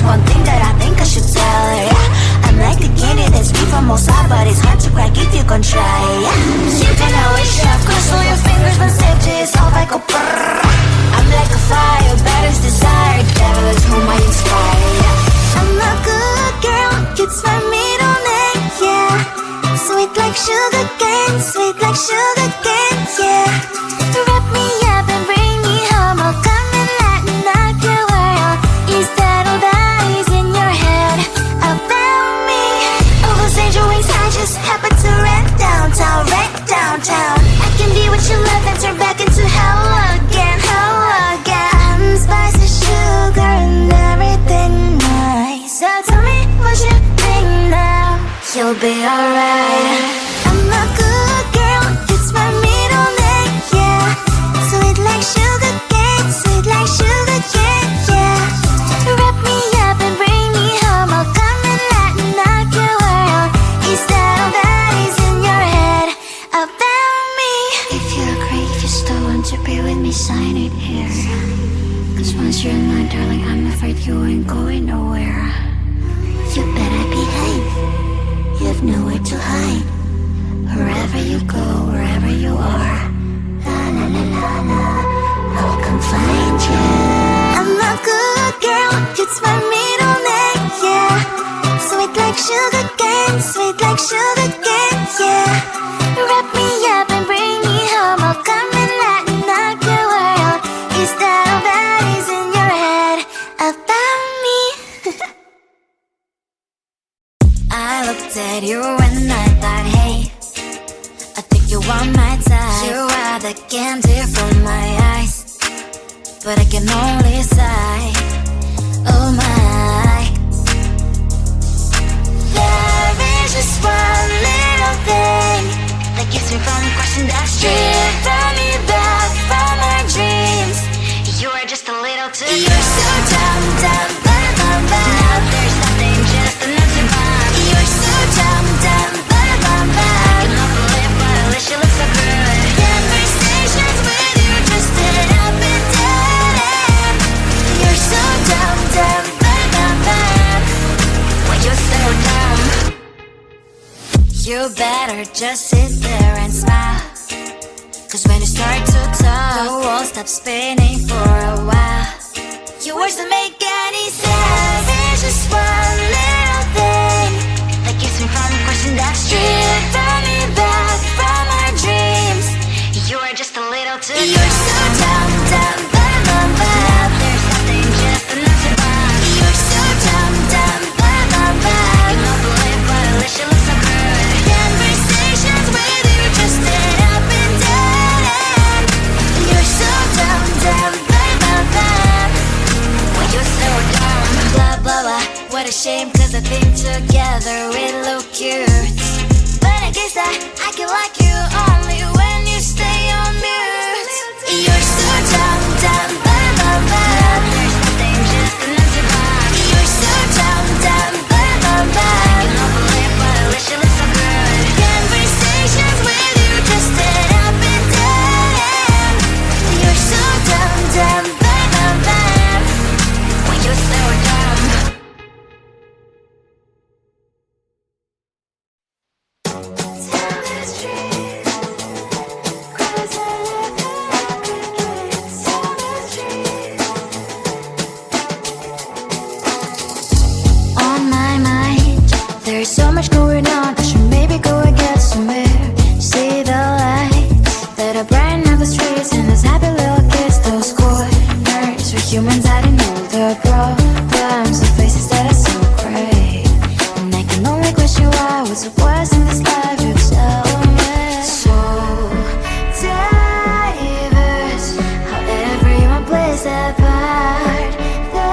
one thing that I think I should tell her, yeah. I'm like a candy that's sweet from outside, but it's hard to crack if you can try, yeah. You can always shove, cross all your fingers when safety is off, I go brrrr. I'm like a fire, batter's desire, devil is whom I inspire, yeah. I'm a good girl, it's my middle name, yeah. Sweet like sugar cane, sweet like sugar cane, yeah. Wrap me up and bring me home, I'll come and lighten up your world. Is that all that is in your head about me? All those angel wings I just happen to rent downtown, rent downtown. I can be what you love and turn back into hell again, hell again. Spicy sugar and everything nice. So tell me what you think now, you'll be alright. I'm a good girl, it's my middle name, yeah. Sweet like sugar cane, sweet like sugar cane, yeah. Wrap me up and bring me home, I'll come and lighten up your world. Is that all that is in your head about me? If you agree, if you still want to be with me, sign it here. Cause once you're mine, darling, I'm afraid you ain't going nowhere. You better behave, you have nowhere to hide. Wherever you go, wherever you are, la la la la la, I'll come find you. I'm a good girl, it's my middle name, yeah. Sweet like sugar cane, sweet like sugar cane, yeah. Wrap me up and bring me home, I'll come and lighten up your world. Is that all that is in your head about me? I looked at you and I thought, hey, I think you are my type. You are the candy from my eyes, but I can only sigh, oh my. There is just one little thing that keeps me from crossing that street. Drive me back from my dreams. You are just a little too close. You're so dumb, dumb, bum, bum, bum. Now there's nothing, just enough to bomb. You're so dumb, dumb, bum, bum, bum. I cannot believe, but at least you look so good. Conversations with you just end up in dead end. You're so dumb, dumb, bum, bum, bum. Why you're so dumb? You better just sit there and smile, cause when you start to talk, the world stops spinning for a while. Your words don't make any sense. There's just one little thing that keeps me from crossing that street. Turn me back from our dreams. You are just a little too close. You're so dumb, dumb, bum, bum, bum. Now there's nothing, just enough to bomb. You're so dumb, dumb, bum, bum, bum. I cannot believe, but at least you look so good. Conversations with you just end up in dead end. You're so dumb, dumb, bum, bum, bum. Why you're so dumb? Blah, blah, blah. What a shame, cause I think together we look cute. But I guess that I can like you only when you stay on mute. You're so dumb, dumb, bum, bum, bum. There's nothing, just enough to bomb. You're so dumb, dumb, bum, bum, bum. I cannot believe, but at least you look so good. Conversations with you just end up in dead end. You're so dumb, dumb, bum, bum, bum. Why you're so dumb? On my mind, there's so much going on. I should maybe go and get some air. See the lights that are brighten up the streets, and those happy little kids, those corners where humans hiding all the problems, the faces that are so gray. And I can only question why, what's the worst in this life, you tell me. So diverse, how everyone plays their part. The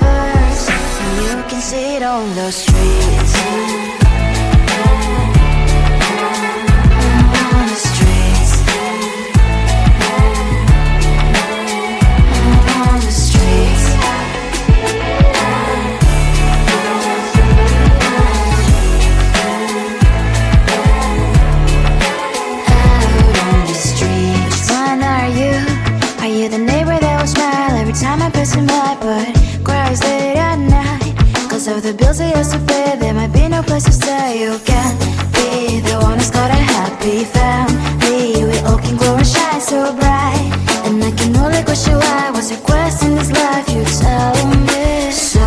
verse, and you can see it on the streets. On the streets. On the streets. Out on the streets. When are you? Are you the neighbor that will smile every time I pass him by, but cries late at the bills he has to pay, there might be no place to stay. You can't be the one who's got a happy family. We all can glow and shine so bright, and I can only question why. What's your quest in this life? You tell me. So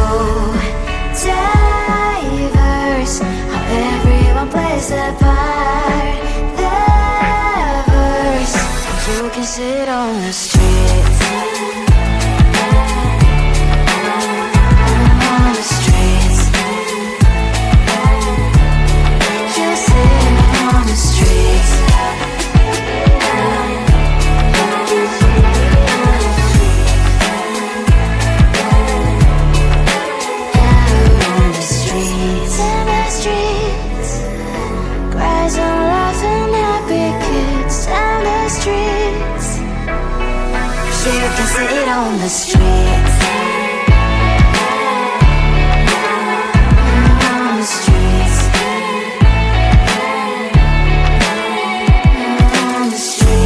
diverse, how everyone plays their part. Their verse, you can sit on the street. You can sit on the streets. On the streets. On the streets.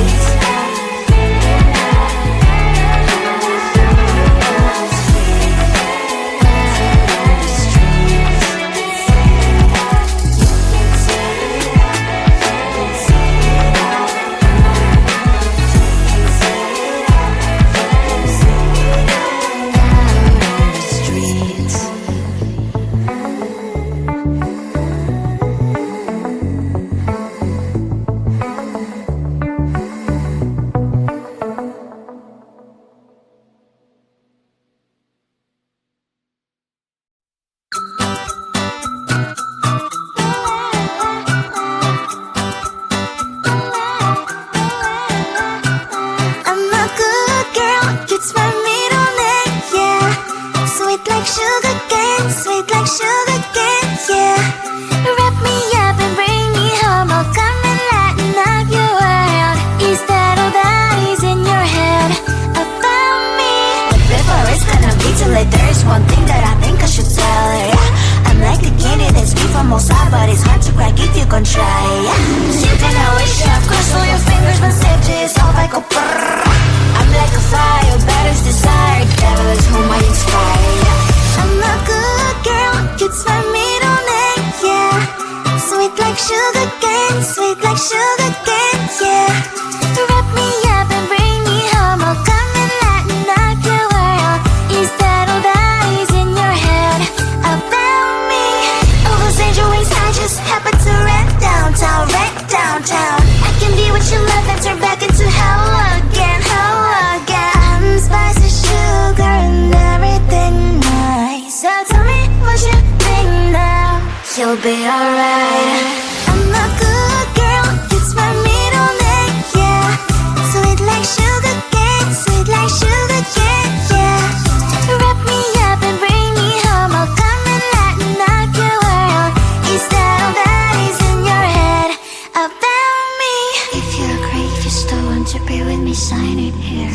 There's one thing that I think I should tell her, yeah. I'm like the candy that's sweet from most side, but it's hard to crack if you can try, yeah. You can always shove, cross all your fingers when safety is off, I go brrrr. I'm like a fire, batter's desire, devil is whom I inspire, yeah. I'm a good girl, it's my middle name, yeah. Sweet like sugar cane, yeah. Wrap me up and bring me home, I'll come and lighten up your world. Is that all that is in your head about me? All those angel wings I just happen to rent downtown, I can be what you love and turn back into hell again. I'm spicy sugar and everything nice. So tell me what you think now. You'll be alright. I'm a good girl, it's my middle name, yeah. Sweet like sugar cane, yeah. Wrap me up and bring me home, I'll come and lighten up your world. Is that all that is in your head about me? If you agree, if you still want to be with me, sign it here.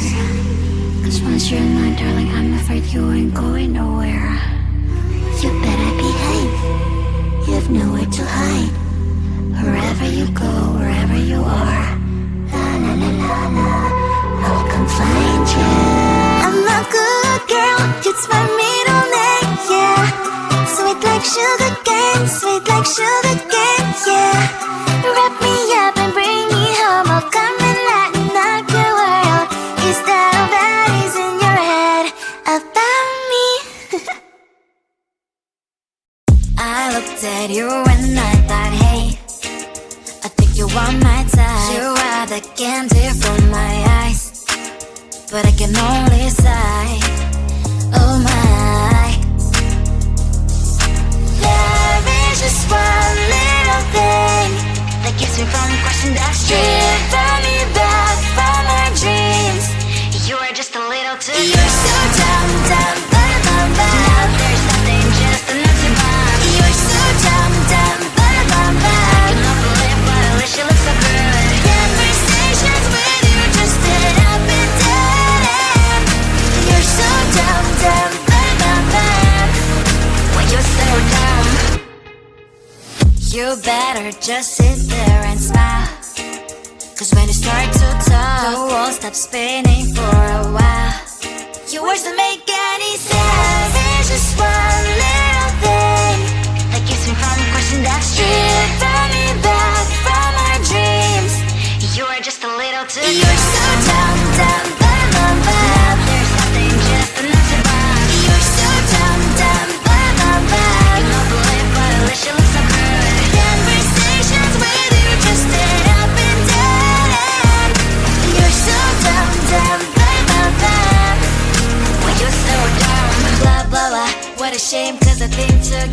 Cause once you're mine, darling, I'm afraid you ain't going nowhere. You better behave, you have nowhere to hide. Wherever you go, wherever you are, la la la la la, I'll come find you. I'm a good girl, it's my middle name, yeah. Sweet like sugar cane, yeah. Wrap me up and bring me home, I'll come and lighten up your world. Is that all that is in your head about me? I looked at you and I thought, hey, I think you are my type. You are the candy from my eyes, but I can only sigh, oh my. There is just one little thing that keeps me from crossing that street, driven me back from my dreams. You are just a little too good. You're so dumb, now there's nothing, just enough to bomb. You're so dumb, I cannot believe, but at least you look so good. Conversations with you just end up in dead end. You're so dumb, when you're so dumb. You better just sit there and smile, cause when you start to talk, the world stops spinning for a while. Your words don't make any sense. There's just one little thing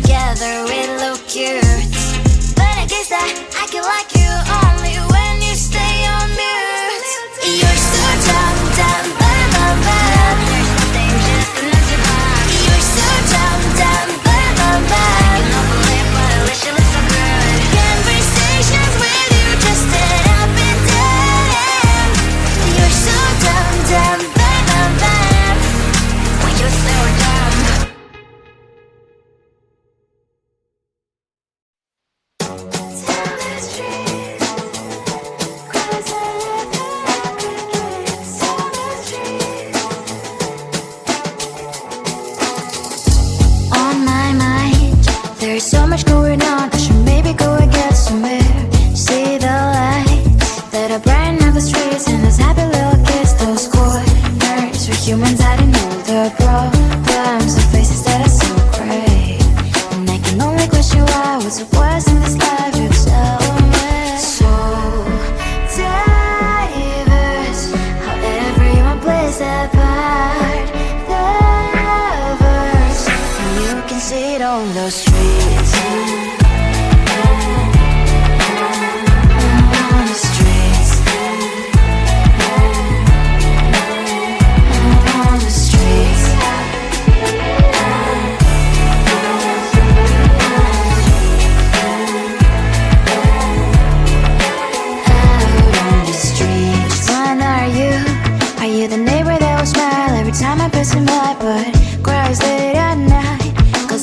together we look cute. But I guess that I can like you only when you stay on mute. You're so dumb, dumb, bum, bum, bum. There's nothing just enough to buy. You're so dumb, dumb, bum, bum, bum. You don't believe but at least you look so good. Conversations with you just end up in dead end. You're so dumb, dumb, bum, bum, bum. When you're so dumb. There's so much going on, I should maybe go and get some air. See the lights that are brighten up the streets, and those happy little kids, those corners where humans hiding all the problems, the faces that are so gray. And I can only question why, what's the worst in this life, you tell me. So diverse, how everyone plays their part. The verse, and you can see it on the streets.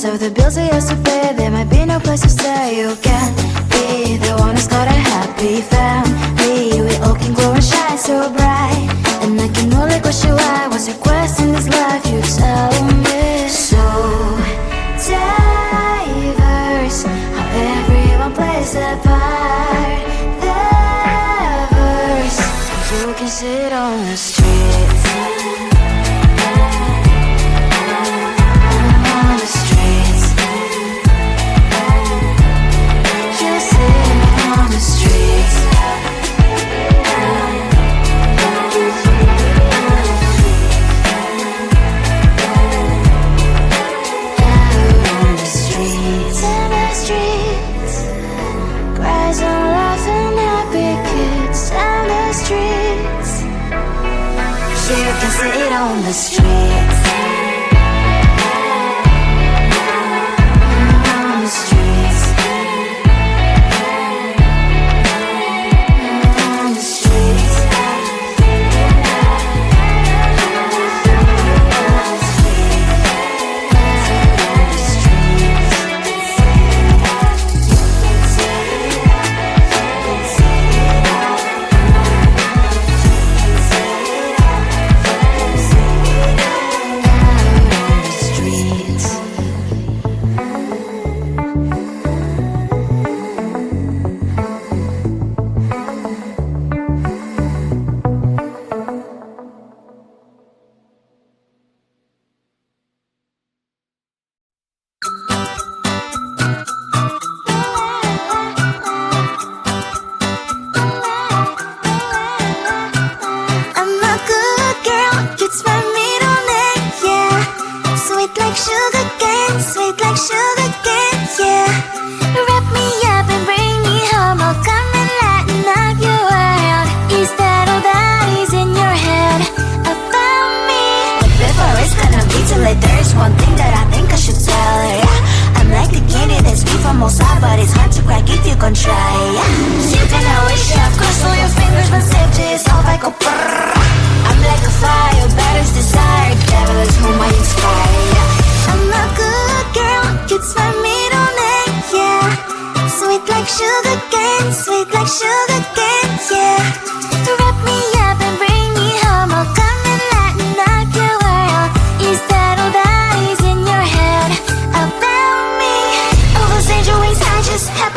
Of the bills I used to pay, there might be no place to stay. You can be the one who's got a happy family. We all can glow and shine so bright, and I can only question why. What's your quest in this life, you tell me. So diverse, how everyone plays their part. The verse, you can sit on the streets. You can sit on the streets. On the streets. On the streets. One thing that I think I should tell her, yeah. I'm like the candy that's sweet from outside, but it's hard to crack if you can try, yeah. You can always shove, cross all your fingers, but safety is all like a brrr. I'm like a fire, balance desire, devil is whom I inspire, yeah. I'm a good girl, it's my middle name, yeah. Sweet like sugar cane, sweet like sugar cane, yeah. Wrap me up and bring me home, I'll come and lighten up your world. Is that all that is in your head about me? All those angel wings I just have